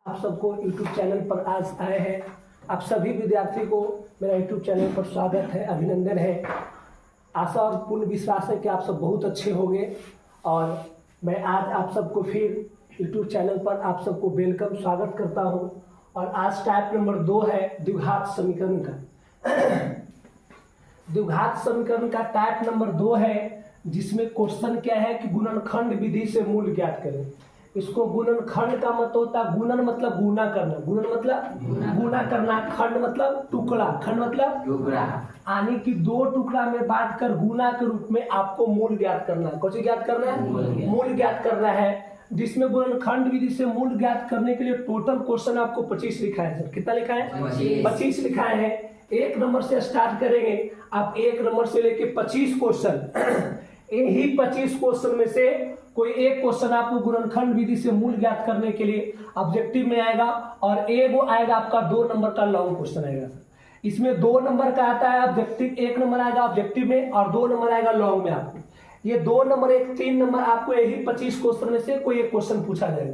आप सबको YouTube channel पर आज आए हैं। आप सभी विद्यार्थी को मेरा YouTube चैनल पर स्वागत है, अभिनंदन है। आशा और पूर्ण विश्वास है कि आप सब बहुत अच्छे होंगे और मैं आज आप सबको फिर YouTube चैनल पर आप सबको वेलकम स्वागत करता हूं। और आज टाइप नंबर 2 है द्विघात समीकरण का। द्विघात समीकरण का टाइप नंबर 2 है, जिसमें क्वेश्चन क्या है कि गुणनखंड विधि से मूल ज्ञात करें। इसको गुणनखंड का मतलब होता है, गुणन मतलब गुना करना, गुणन मतलब गुना करना, खंड मतलब टुकड़ा, खंड मतलब टुकड़ा, यानी कि दो टुकड़ा में बांट कर गुना के रूप में आपको मूल ज्ञात करना है। कौन सी ज्ञात करना है? मूल ज्ञात करना है, जिसमें गुणनखंड विधि से मूल ज्ञात करने के लिए टोटल क्वेश्चन आपको 25 लिखा है। सर कितना लिखा है? 25 लिखा है। 1 नंबर से स्टार्ट करेंगे आप, 1 नंबर से लेके 25 क्वेश्चन। यही 25 क्वेश्चन में से कोई एक क्वेश्चन आपको गुणनखंड विधि से मूल ज्ञात करने के लिए ऑब्जेक्टिव में आएगा, और एगो आएगा आपका 2 नंबर का लॉन्ग क्वेश्चन आएगा। इसमें 2 नंबर का आता है ऑब्जेक्टिव, 1 नंबर आएगा ऑब्जेक्टिव में और 2 नंबर आएगा लॉन्ग में। आपको ये 2 नंबर 1 3 नंबर आपको यही 25 क्वेश्चन में से कोई एक क्वेश्चन पूछा जाएगा।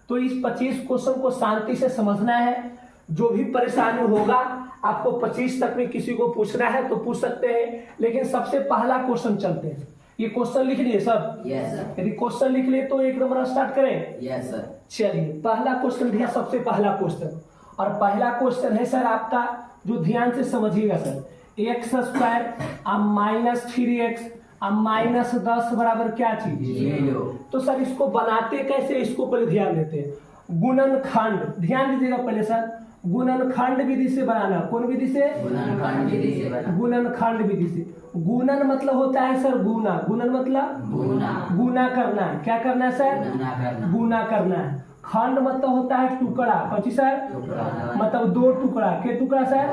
तो इस 25 क्वेश्चन को शांति से समझना है। जो भी परेशानी होगा आपको 25 तक में किसी को पूछना है तो पूछ सकते हैं, लेकिन सबसे पहला क्वेश्चन चलते हैं। ये क्वेश्चन लिख लिए सब? Yes sir. यदि क्वेश्चन लिख लिए तो 1 नंबर स्टार्ट करें? Yes sir. चलिए पहला क्वेश्चन दिया, सबसे पहला क्वेश्चन, और पहला क्वेश्चन है सर आपका, जो ध्यान से समझिएगा सर, x स्क्वायर अब -3x अब -10 बराबर क्या चीज? तो सर इसको बनाते कैसे, इसको पहले ध्यान देते हैं। गुणनखंड, ध्यान दीजिएगा पहले सर, गुणनखंड विधि से बनाना। कौन विधि से? गुणनखंड विधि से। गुणनखंड विधि से। गुणन मतलब होता है सर गुना, गुणन मतलब गुना करना है। क्या करना है सर? गुना करना है। खंड मतलब होता है टुकड़ा। कौन सर? मतलब 2 टुकड़ा। के टुकड़ा सर?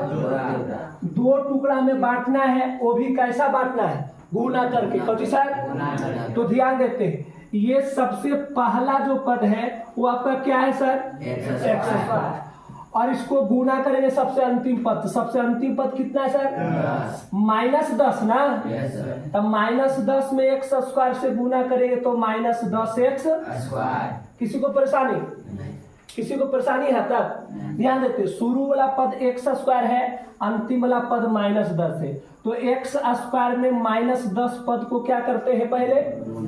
2 टुकड़ा में बांटना है, वो भी कैसा बांटना है? गुना करके। कौन सर? तो ध्यान देते हैं, ये सबसे पहला जो पद है वो आपका क्या है सर? X square. और इसको गुना करेंगे सबसे अंतिम पद। सबसे अंतिम पद कितना है सर? -10 ना? तब -10 में एक्स स्क्वायर से गुना करेंगे तो -10x स्क्वायर। किसी को परेशानी? किसी को परेशानी है? तब ध्यान देते, शुरू वाला पद एक्स स्क्वायर है, अंतिम वाला पद -10 है। तो एक्स स्क्वायर में -10 पद को क्या करते हैं? पहले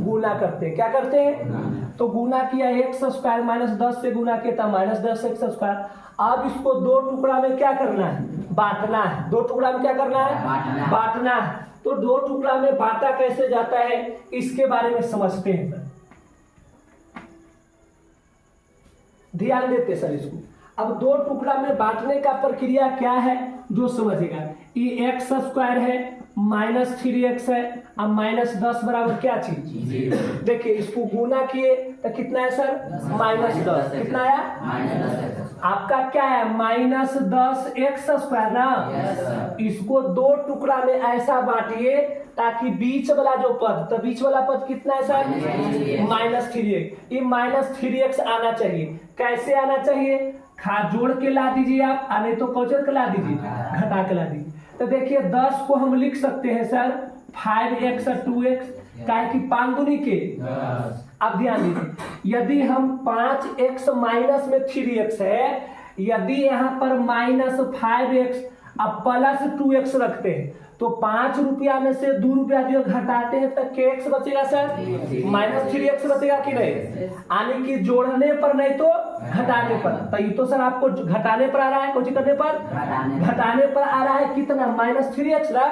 गुना करते हैं। क्या करते हैं? तो गुना किया, एक्स स्क्वायर -10 से गुना किया था -10x स्क्वायर। अब इसको 2 टुकड़ा में क्या करना है? बांटना है। 2 टुकड़ा में क्या करना है? बांटना है। तो 2 टुकड़ा में बांटा कैसे जाता है, इसके बारे में समझते हैं। ध्यान देते सर इसको। अब 2 टुकड़ा में बांटने का प्रक्रिया क्या है जो समझेगा। ये एक्स स्क्वायर है, -3x है, अब -10 बराबर क्या चीज? देखिए इसको गुना किए तो कितना है सर? -10। कितना आया? आपका क्या है? -10x स्क्वायर ना? इसको 2 टुकड़ा में ऐसा बांटिए ताकि बीच वाला जो पद, तो बीच वाला पद कितना है सर? -3x। ये -3x आना चाहिए। कैसे आना चाहिए? जोड़ के ला दीजिए आप, आने तो कौचर के ला दीजिए, घटा के ला दीजिए। तो देखिए 10 को हम लिख सकते हैं सर 5x और 2x, काहे कि 5 दूनी के। अब ध्यान दीजिए, यदि हम 5x माइनस में 3x है, यदि यहाँ पर -5x अब +2x रखते हैं तो 5 रुपया में से 2 रुपया जो घटाते हैं तो x बचेगा सर? -3x बचेगा कि नहीं? यानी कि जोड़ने पर नहीं तो घटाने पर। तो ये तो सर आपको घटाने पर आ रहा है, कुछ करने पर घटाने पर आ रहा है। कितना? -3x ना?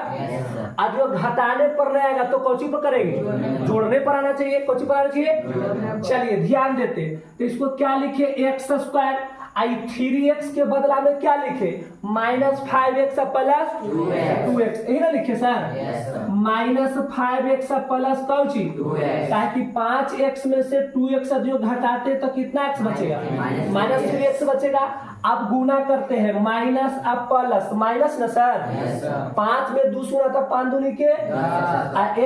आज जो घटाने पर नहीं आएगा तो कौची पर करेंगे? जोड़ने पर आना चाहिए। कौची पर आना चाहिए? चलिए ध्यान देते, तो इसको क्या लिखे? X square. 3x के बदला में क्या लिखे? -5x प्लस 2x, यही ना लिखे सर? -5x plus Cauchy? ताकि 5x में से 2x जो घटाते तो कितना x बचेगा? -3x बचेगा। अब गुना करते हैं, माइनस अब प्लस, माइनस ना सर? 5 में 2 गुना था, 5 दूनी के,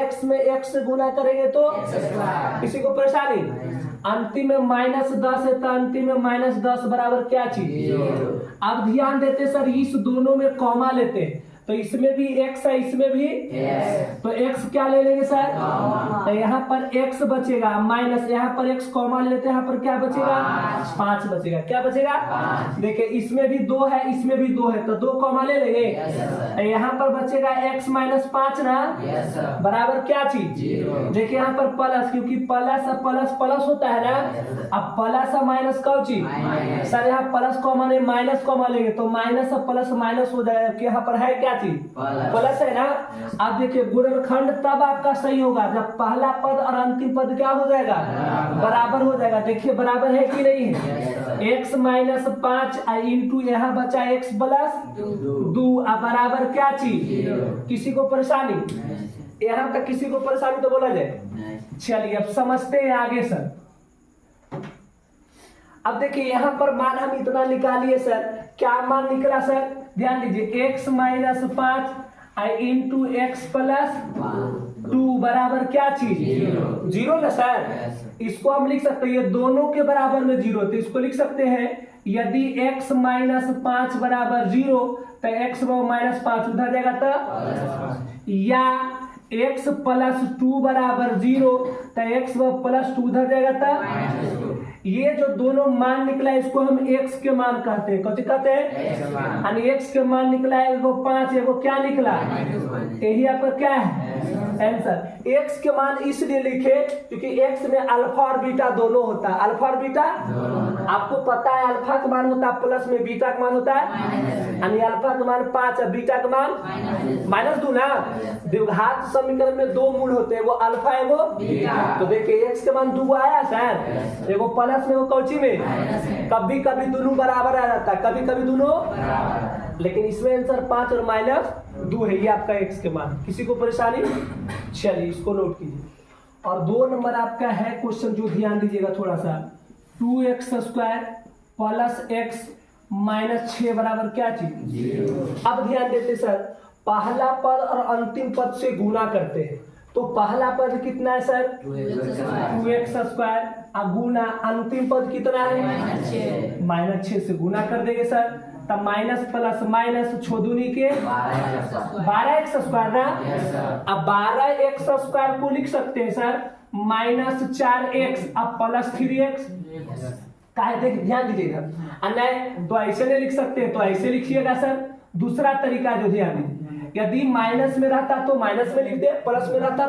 x में x से गुना करेंगे तो किसी को परेशानी? अंतिम में -10 है तो अंतिम में -10 बराबर क्या चीज? अब ध्यान देते सर, इस दोनों में कॉमा लेते हैं तो इसमें भी x है, इसमें भी तो x क्या ले लेंगे सर? तो यहाँ पर x बचेगा माइनस, यहाँ पर x कॉमा लेते हैं, यहाँ पर क्या बचेगा? 5 बचेगा। क्या बचेगा? देखिए इसमें भी 2 है, इसमें भी 2 है, तो 2 कॉमा ले लेंगे। यहाँ पर बचेगा x माइनस 5 ना, बराबर क्या चीज? देखिए यहाँ पर प्लस, क्योंकि प्लस प्लस प्लस होता है ना। अब प्लस माइनस कौन चीज सर? यहाँ प्लस कॉमा नहीं, माइनस कॉमा लेंगे तो माइनस प्लस माइनस हो जाएगा। यहाँ पर है क्या चीज? प्लस है ना। अब देखिए गुणनखंड तब आपका सही होगा जब पहला पद और अंतिम पद क्या हो जाएगा? बराबर हो जाएगा। देखिए बराबर है कि नहीं है? x माइनस 5 इंटू यहाँ बचा x प्लस 2 बराबर क्या चीज? किसी को परेशानी? यहाँ तक किसी को परेशानी तो बोला जाए। चलिए अब समझते हैं आगे सर। अब देखिए यहाँ पर मान हम इतना निकालिए सर, क्या मान निकला सर? ध्यान दीजिए x minus 5 into x plus 2 बराबर क्या चीज? 0 ना सर। इसको हम लिख सकते हैं, ये दोनों के बराबर में 0, तो इसको लिख सकते हैं यदि x माइनस 5 बराबर 0 तो x माइनस 5 उधर जाएगा तो, या x प्लस 2 बराबर 0 तो x प्लस 2 उधर जाएगा तो। ये जो दोनों मान निकला है इसको हम x के मान कहते हैं। कौन कहते हैं? यानी x के मान निकला है, एगो 5, एगो क्या निकला? यही आपका क्या है आंसर। x के मान इसलिए लिखे क्योंकि x में अल्फा और बीटा दोनों होता है। अल्फा और बीटा आपको पता है, अल्फा का मान होता है प्लस में, बीटा का मान होता है यानी अल्फा का मान 5 है, बीटा का मान -2 ना। द्विघात समीकरण में 2 मूल होते हैं, वो अल्फा है वो बीटा। तो देखिए x के मान 2 आया सर, एगो प्लस में वो कौची में, कभी कभी दोनों बराबर आ जाता है, कभी कभी दोनों, लेकिन इसमें आंसर 5 और -2 है। ये आपका x के मान। किसी को परेशानी? चलिए इसको नोट कीजिए। और 2 नंबर आपका है क्वेश्चन, जो ध्यान दीजिएगा थोड़ा सा। 2x square plus x minus 6 बराबर क्या चीज? अब ध्यान देते सर, पहला पद और अंतिम पद से गुना करते हैं। तो पहला पद कितना है सर? 2x स्क्वायर, अब गुना अंतिम पद कितना है? -6 से गुना कर देंगे सर, तब माइनस प्लस माइनस छोदुनी के 12x स्क्वायर ना। अब 12x स्क्वायर को लिख सकते हैं सर -4x, अब प्लस 3x। ध्यान दीजिएगा, नहीं तो ऐसे नहीं लिख सकते, तो ऐसे लिखिएगा सर। दूसरा तरीका जो ध्यान दीजिए, यदि माइनस में रहता तो माइनस में लिख दे, प्लस में रहता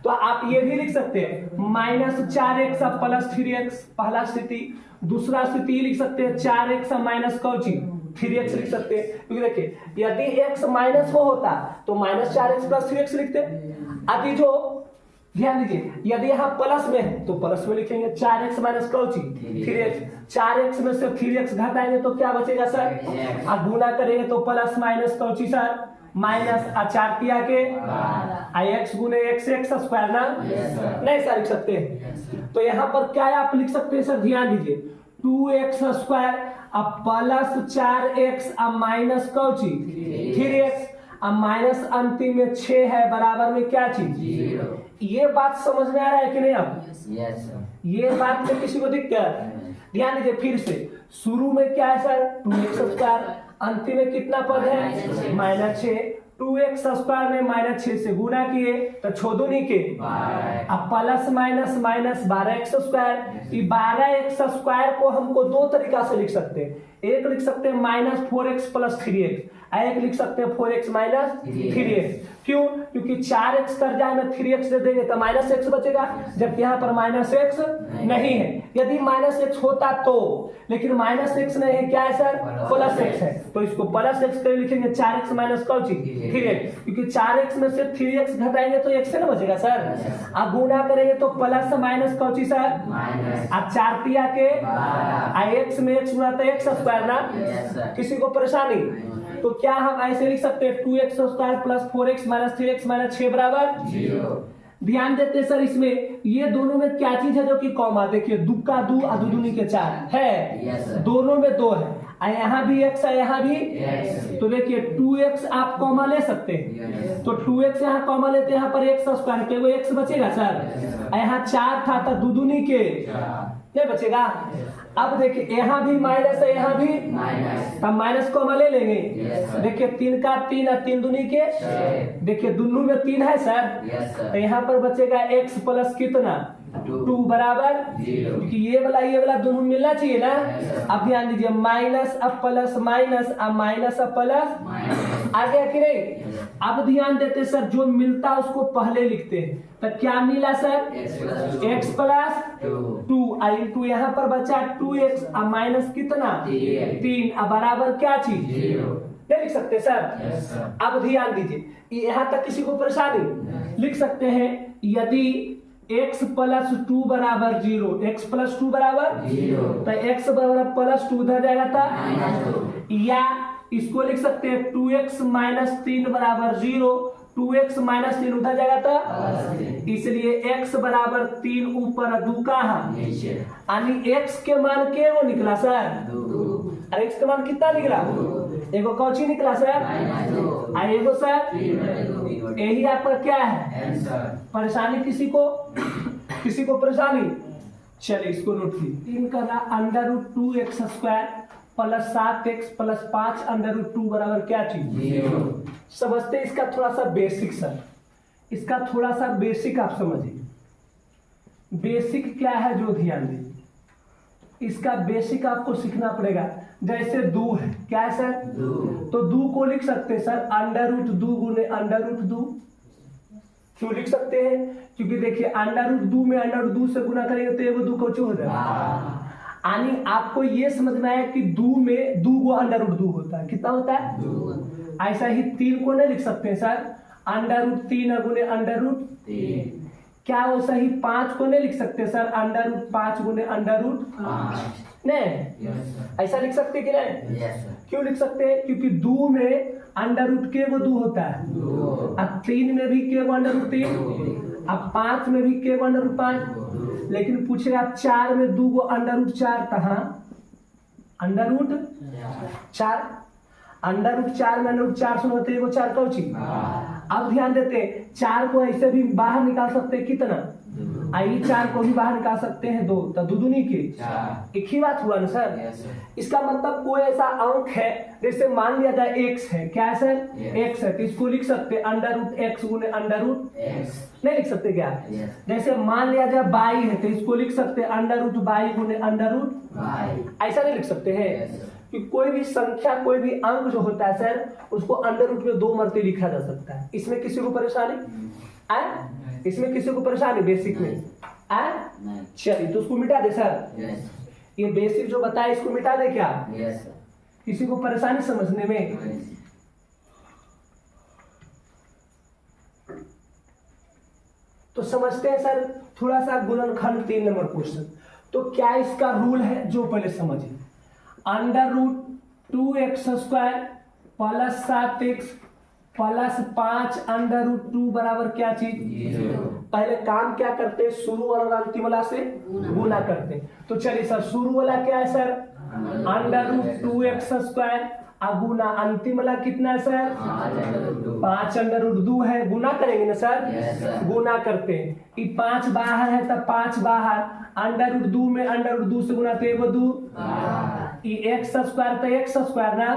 तो आप ये भी लिख सकते हैं -4x प्लस 3x, पहला स्थिति। दूसरा स्थिति लिख सकते हैं 4x माइनस कौची 3x लिख सकते हैं, क्योंकि देखिए यदि x माइनस हो होता तो -4x प्लस 3x लिखते। अभी जो ध्यान दीजिए, यदि यहाँ प्लस में है तो प्लस में लिखेंगे 4x minus Cauchy 3x। 4x में से 3x घटाएंगे तो क्या बचेगा सर? और गुना करेंगे तो plus minus Cauchy sir minus, 4 किया के x गुने x स्क्वायर ना। नहीं सर लिख सकते हैं, तो यहाँ पर क्या आप लिख सकते हैं सर? ध्यान दीजिए 2x स्क्वायर अब प्लस 4x अब माइनस कौची 3x, अब माइनस अंतिम में 6 है, बराबर में क्या चीज? ये बात समझ में आ रहा है कि नहीं? अब ये बात में किसी को दिक्कत? ध्यान दीजिए फिर से, शुरू में क्या है सर? 2x स्क्वायर, अंतिम में कितना पद है? -6। 2x स्क्वायर में -6 से गुना किए तो छोदुनी के, अब plus minus minus 12x square. ये 12x स्क्वायर को हमको 2 तरीका से लिख सकते हैं। एक लिख सकते हैं -4x प्लस 3x, एक लिख सकते हैं 4x माइनस 3x। क्यों? क्योंकि 4x कर जाए में 3x दे देंगे तो -x बचेगा, जबकि यहाँ पर -x नहीं है। यदि -x होता तो, लेकिन -x नहीं है, क्या है सर? +x है, तो इसको +x कर लिखेंगे 4x माइनस कौची 3x, क्योंकि 4x में से 3x घटाएंगे तो x ना बचेगा सर। अब गुना करेंगे तो प्लस माइनस कौची सर? अब 4 पिया के x में x गुना तो x स्क्वायर ना। किसी को परेशानी? तो क्या हम ऐसे लिख सकते हैं 2x square plus 4x minus 3x minus 6 बराबर 0। ध्यान देते सर, इसमें ये दोनों में क्या चीज है जो कि कॉमा? देखिए 2 का 2 और 2 दूनी के 4 है, दोनों में 2 है, यहाँ भी x है, यहाँ भी x। तो देखिए 2x आप कॉमा ले सकते हैं, तो 2x यहाँ कॉमा लेते हैं, यहाँ पर x स्क्वायर के वो x बचेगा सर। यहाँ 4 था तो 2 दूनी के नहीं बचेगा। अब देखिए यहाँ भी माइनस है, यहाँ भी माइनस, तब माइनस को हम ले लेंगे। Yes sir. देखिए 3 का 3 और 3 दूनी के, देखिए दोनों में 3 है सर, यस तो सर। यहाँ पर बचेगा x प्लस कितना 2 बराबर 0, क्योंकि ये वाला दोनों मिलना चाहिए ना। अब ध्यान दीजिए माइनस अब प्लस माइनस, अब माइनस अब प्लस आ गया कि नहीं। अब ध्यान देते सर जो मिलता है उसको पहले लिखते हैं, तो क्या मिला सर x प्लस 2 इंटू यहाँ पर बचा 2x अब माइनस कितना 3 अब बराबर क्या चीज नहीं लिख सकते सर। अब ध्यान दीजिए यहाँ तक किसी को परेशानी लिख सकते हैं, यदि x प्लस 2 बराबर 0, x प्लस 2 बराबर 0, तो x बराबर प्लस 2 उधर जाएगा था, या इसको लिख सकते हैं 2x माइनस 3 बराबर 0, 2x माइनस 3 उधर जाएगा था, इसलिए x बराबर 3 ऊपर 2 कहाँ, यानी x के मान के वो निकला सर, अरे x के मान कितना निकला, एगो कौची निकला सर, एगो सर, यही आपका क्या है परेशानी। किसी को परेशानी, चलिए इसको नोट कीजिए। 3 का under root 2x square plus 7x plus 5 under root 2 बराबर क्या चीज समझते हैं। इसका थोड़ा सा बेसिक सर, इसका थोड़ा सा बेसिक आप समझिए। बेसिक क्या है जो ध्यान दीजिए, इसका बेसिक आपको सीखना पड़ेगा। जैसे 2 है, क्या है सर, तो 2 को लिख सकते हैं सर अंडर रूट 2 गुने अंडर रूट 2। क्यों लिख सकते हैं, क्योंकि देखिए अंडर रूट 2 में अंडर रूट 2 से गुना करेंगे तो एगो 2 को हो जाएगा। यानी आपको ये समझ में आया कि 2 में 2 गो अंडर रूट 2 होता है, कितना होता है 2। ऐसा ही 3 को नहीं लिख सकते हैं सर अंडर रूट 3 गुने अंडर रूट 3। क्या वैसा ही 5 को नहीं लिख सकते सर अंडर रूट 5 गुने अंडर रूट 5, नहीं ऐसा लिख सकते कि नहीं। क्यों लिख सकते हैं, क्योंकि 2 में अंडर रूट के वो 2 होता है, अब 3 में भी के वो अंडर रूट 3, अब 5 में भी के वो अंडर रूट 5। लेकिन पूछेगा 4 में 2 गो अंडर रूट 4 कहाँ, अंडर रूट 4, अंडर रूट 4 में अंडर रूट 4 सुन होते हैं, 4 कौची। अब ध्यान देते हैं 4 को ऐसे भी बाहर निकाल सकते हैं, कितना आई 4 को भी बाहर निकाल सकते हैं 2, तो 2 दूनी के 4, एक ही बात हुआ ना सर। इसका मतलब कोई ऐसा अंक है, जैसे मान लिया जाए x है, क्या है सर x है, तो इसको लिख सकते हैं अंडर रूट x गुने अंडर रूट x, नहीं लिख सकते क्या। जैसे मान लिया जाए y है, तो इसको लिख सकते हैं अंडर रूट y गुने अंडर रूट y, ऐसा नहीं लिख सकते हैं। कि कोई भी संख्या कोई भी अंक जो होता है सर उसको अंडर रूट में 2 मरते लिखा जा सकता है। इसमें किसी को परेशानी आए, इसमें किसी को परेशानी बेसिक में आए, चलिए तो उसको मिटा दे सर। ये बेसिक जो बताया इसको मिटा दे क्या, किसी को परेशानी समझने में। तो समझते हैं सर थोड़ा सा गुणनखंड 3 नंबर क्वेश्चन। तो क्या इसका रूल है जो पहले समझिए, under root 2x square plus 7x plus 5 under root 2 बराबर क्या चीज, पहले काम क्या करते हैं, शुरू वाला और अंतिम वाला से गुना करते हैं। तो चलिए सर शुरू वाला क्या है sir under root 2x square, अब गुना अंतिम वाला कितना है सर 5 अंडर रूट 2 है, गुना करेंगे ना सर, गुना करते हैं। ये 5 बाहर है तब 5 बाहर, अंडर रूट 2 में अंडर रूट 2 से गुना तो एगो 2, ये x स्क्वायर तो x स्क्वायर ना,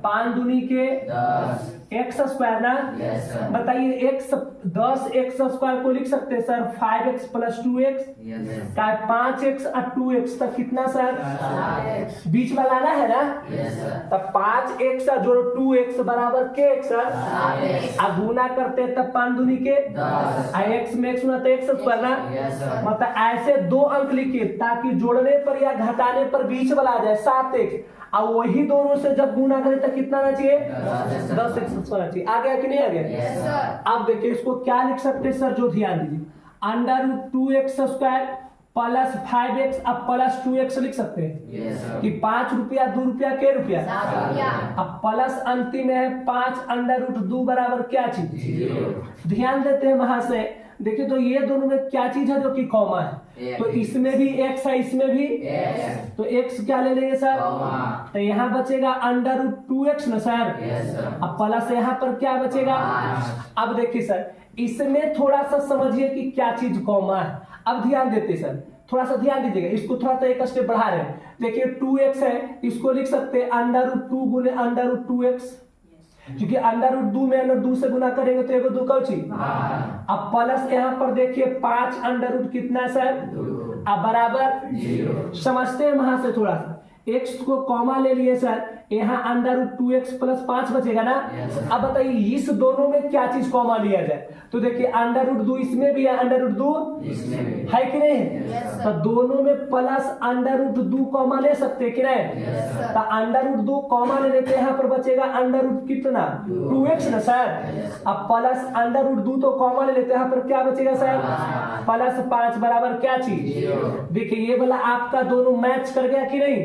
5 दूनी के 10 x स्क्वायर ना। बताइए x 10 x स्क्वायर को लिख सकते हैं sir 5x plus 2x, 5x और 2x तक कितना सर बीच में लाना है ना, तब 5x जोड़ो 2x बराबर के x सर, अब गुना करते हैं तब 5 दूनी के 10, x में x तो x स्क्वायर ना। मतलब ऐसे 2 अंक लिखिए ताकि जोड़ने पर या घटाने पर बीच वाला आ जाए 7x, और वही दोनों से जब गुना करें तो कितना आना चाहिए 10x होना चाहिए। आ गया कि नहीं आ गया। अब देखिए इसको क्या लिख सकते हैं सर जो ध्यान दीजिए, under root 2x square plus 5x अब प्लस 2x लिख सकते हैं कि 5 रुपया 2 रुपया के रुपया, अब प्लस अंतिम है 5 अंडर रूट 2 बराबर क्या चीज। ध्यान देते हैं वहां से देखिए, तो ये दोनों में क्या चीज है जो कि कॉमा है, तो इसमें भी x है इसमें भी तो x क्या ले लेंगे सर, तो यहाँ बचेगा अंडर रूट 2x ना सर, अब प्लस यहाँ पर क्या बचेगा। अब देखिए सर इसमें थोड़ा सा समझिए कि क्या चीज कॉमा है। अब ध्यान देते सर थोड़ा सा ध्यान दीजिएगा, इसको थोड़ा सा एक स्टेप बढ़ा रहे हैं। देखिए 2x है, इसको लिख सकते हैं √2 गुने √2x, क्योंकि √2 में √2 से गुना करेंगे तो एगो 2 कौची। अब प्लस यहाँ पर देखिए 5 √ कितना सर, अब बराबर 0। समझते हैं वहां से थोड़ा सा, x को कॉमा ले लिए सर, यहाँ √2x + 5 बचेगा ना। अब बताइए इस दोनों में क्या चीज कॉमा लिया जाए, तो देखिए √2 इसमें भी है, √2 है कि नहीं है, तो दोनों में प्लस √2 कॉमा ले सकते कि नहीं, तो √2 कॉमा ले लेते हैं, यहाँ पर बचेगा √ कितना 2x ना सर। अब प्लस √2 तो कॉमा ले लेते हैं, यहाँ पर क्या बचेगा सर, +5 बराबर क्या चीज। देखिए ये वाला आपका दोनों मैच कर गया कि नहीं,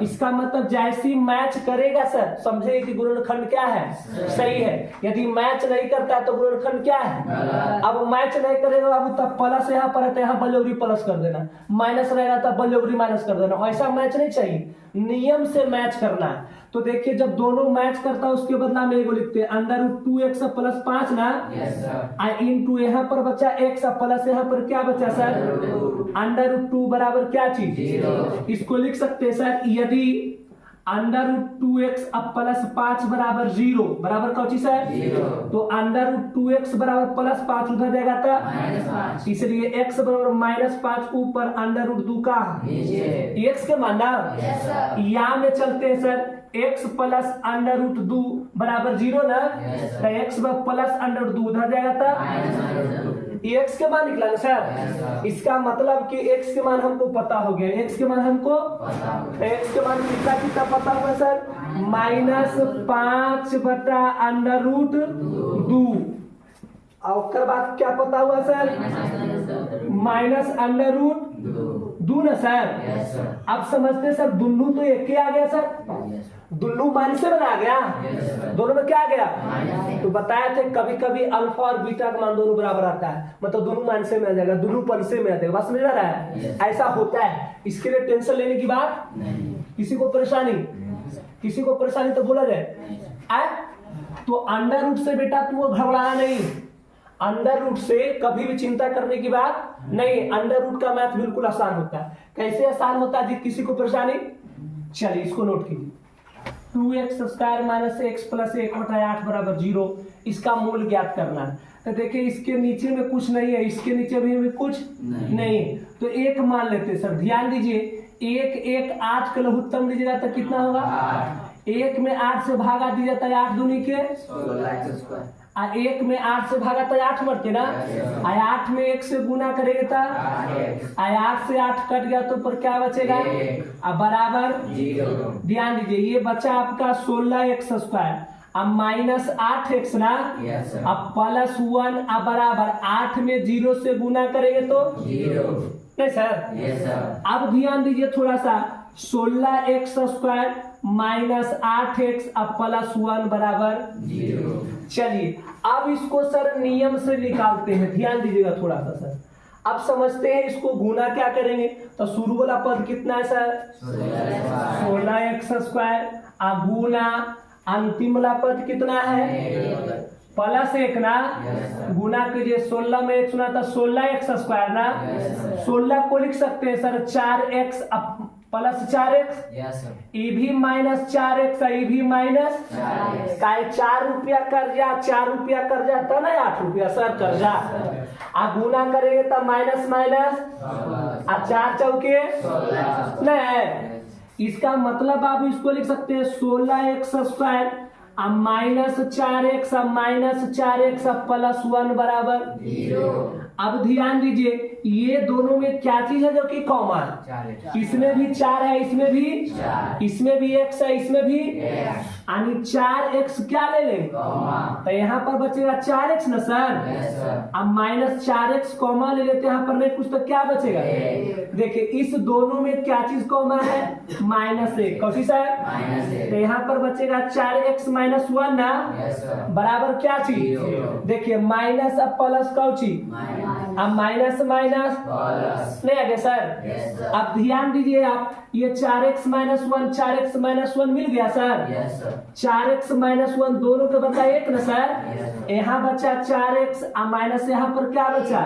इसका मतलब जैसी मैच करेगा सर समझे कि गुणनखंड क्या है, सही है। यदि मैच नहीं करता तो गुणनखंड क्या है। अब मैच नहीं करेगा बाबू तब प्लस यहाँ पर है, यहाँ बलजबरी प्लस कर देना, माइनस रहेगा तब बलजबरी माइनस कर देना, ऐसा मैच नहीं चाहिए, नियम से मैच करना है। तो देखिए जब दोनों मैच करता है उसके बदला में एगो लिखते हैं √2x + 5 ना, इनटू यहाँ पर बचा x प्लस यहाँ पर क्या बचा सर, √2 बराबर क्या चीज। इसको लिख सकते हैं सर, यदि √2x + 5 बराबर 0 बराबर कौन चीज है, तो √2x बराबर +5 उधर जाएगा था, इसलिए x बराबर -5 ऊपर √2 का x के मानना। यहाँ में चलते हैं सर, x + √2 बराबर 0 ना, तो x + √2 उधर जाएगा था, x के मान निकला ना सर। इसका मतलब कि x के मान हमको पता हो गया, x के मान हमको, x के मान कितना पता होगा सर, -5 बटा √2, और बाद क्या पता हुआ सर, -√2 ना सर। अब समझते सर दुन्नू तो एक ही आ गया सर, दुन्नू माइनस से बना गया, दोनों में क्या आ गया, तो बताए थे कभी कभी अल्फा और बीटा का मान दोनों बराबर आता है, मतलब दोनों माइनस में आ जाएगा, दोनों प्लस में आ जाएगा, बस समझ रहा है, ऐसा होता है। इसके लिए टेंशन लेने की बात, किसी को परेशानी तो बोला जाए। तो √2 से बेटा तू घबराना नहीं, √2 से कभी भी चिंता करने की बात नहीं, √2 का मैथ बिल्कुल आसान होता है। कैसे आसान होता है, किसी को परेशानी, चलिए इसको नोट कीजिए, 2x² - x + 1/8 बराबर 0, इसका मूल ज्ञात करना है। तो देखिए इसके नीचे में कुछ नहीं है, इसके नीचे भी कुछ नहीं, तो एक मान लेते हैं सर, ध्यान दीजिए, 1 8 का लघुत्तम लीजिएगा तो कितना होगा, 1 में 8 से भागा दिया जाता है 8 दूनी के 16, 1 में 8 से भागा तो 8 मरते ना, 8 में 1 से गुना करेंगे तो 8 से 8 कट गया तो ऊपर क्या बचेगा, अब बराबर 0। ध्यान दीजिए ये बचा आपका 16x², अब -8x ना, अब +1, अब बराबर 8 में 0 से गुना करेंगे तो 0 नहीं सर। अब ध्यान दीजिए थोड़ा सा, 16x² -8x अब +1 बराबर 0। चलिए अब इसको सर नियम से निकालते हैं, ध्यान दीजिएगा थोड़ा सा सर। अब समझते हैं इसको गुना क्या करेंगे, तो शुरू वाला पद कितना है सर, 16x² गुना अंतिम वाला पद कितना है, +1 ना, गुना कीजिए, 16 में 1 सुना था 16x² ना, 16 को लिख सकते हैं सर 4x +4x, ये भी -4x, ये भी -4x, 4 रुपया कर्जा, 4 रुपया कर्जा था ना 8 रुपया सर कर्जा, गुना करेंगे तो माइनस 4 चौके नहीं, इसका मतलब आप इसको लिख सकते हैं 16x² अब -4x -4x +1 बराबर 0। अब ध्यान दीजिए ये दोनों में क्या चीज है जो कि कॉमन, इसमें भी 4 है, इसमें भी x है, इसमें भी यानी 4x क्या ले लें, तो यहाँ पर बचेगा 4x ना सर। अब -4x कॉमा ले लेते हैं, यहाँ पर नहीं कुछ तो क्या बचेगा, देखिए इस दोनों में क्या चीज कॉमन है, -1, कौन सी सर, तो यहाँ पर बचेगा 4x -1 ना, बराबर क्या चीज, देखिए माइनस अब प्लस कौन चीज, अब माइनस नहीं आ गया सर। अब ध्यान दीजिए आप, ये 4x -1 4x -1 मिल गया सर, 4x -1 दोनों के बचा 1 ना सर, यहाँ बचा 4x माइनस यहाँ पर क्या बचा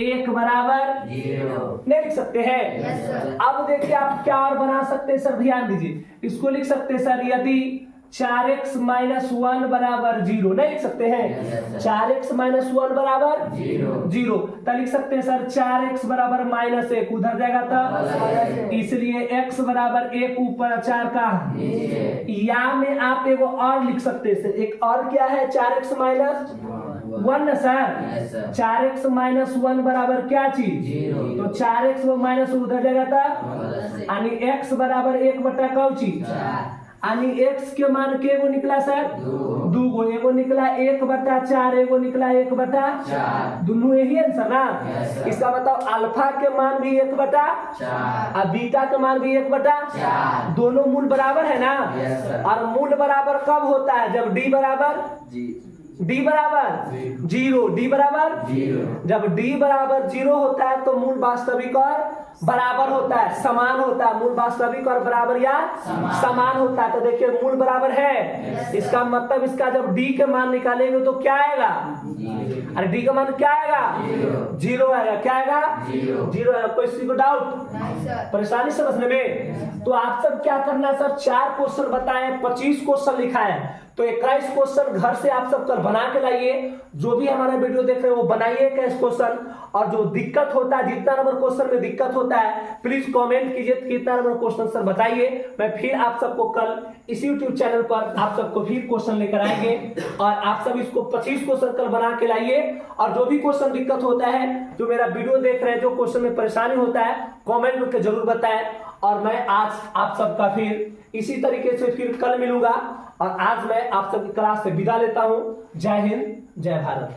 1 बराबर 0 नहीं लिख सकते हैं। अब देखिए आप क्या और बना सकते हैं सर, ध्यान दीजिए, इसको लिख सकते हैं सर यदि 4x माइनस 1 बराबर 0, नहीं लिख सकते हैं 4x माइनस 1 बराबर 0, तो लिख सकते हैं सर 4x बराबर माइनस 1, उधर जाएगा तब, इसलिए x बराबर 1 ऊपर 4 का, या में आप एगो और लिख सकते हैं सर, एक और क्या है 4x माइनस 1 ना सर, 4x माइनस 1 बराबर क्या चीज, तो 4x माइनस उधर जाएगा तब, यानी x बराबर 1 बटा कौ चीज, यानी x के मान के गो निकला सर 2 गो, एगो निकला 1 बटा 4, एगो निकला 1 बटा 4, दोनों यही आंसर ना। इसका मतलब अल्फा के मान भी 1 बटा 4 और बीटा के मान भी 1 बटा 4, दोनों मूल बराबर है ना। और मूल बराबर कब होता है, जब d बराबर 0, d बराबर 0, जब d बराबर 0 होता है तो मूल वास्तविक और बराबर होता है, समान होता है, मूल वास्तविक और बराबर या समान होता है। तो देखिए मूल बराबर है, इसका मतलब इसका जब d के मान निकालेंगे तो क्या आएगा, अरे d का मान क्या आएगा 0 आएगा, क्या आएगा 0 आएगा। कोई किसी को डाउट परेशानी समझने में? तो आप सब क्या करना है सर, 4 क्वेश्चन बताए, 25 क्वेश्चन लिखा है, तो 21 क्वेश्चन घर से आप सब कल बना के लाइए। जो भी हमारा वीडियो देख रहे हैं वो बनाइए 21 क्वेश्चन, और जो दिक्कत होता है, जितना नंबर क्वेश्चन में दिक्कत होता है प्लीज कमेंट कीजिए कितना नंबर क्वेश्चन सर बताइए। मैं फिर आप सबको कल इसी यूट्यूब चैनल पर आप सबको फिर क्वेश्चन लेकर आएंगे, और आप सब इसको 25 क्वेश्चन कल बना के लाइए। और जो भी क्वेश्चन दिक्कत होता है, जो मेरा वीडियो देख रहे हैं, जो क्वेश्चन में परेशानी होता है, कमेंट करके जरूर बताएं। और मैं आज आप सबका फिर इसी तरीके से फिर कल मिलूंगा, और आज मैं आप सबकी क्लास से विदा लेता हूं। जय हिंद, जय भारत।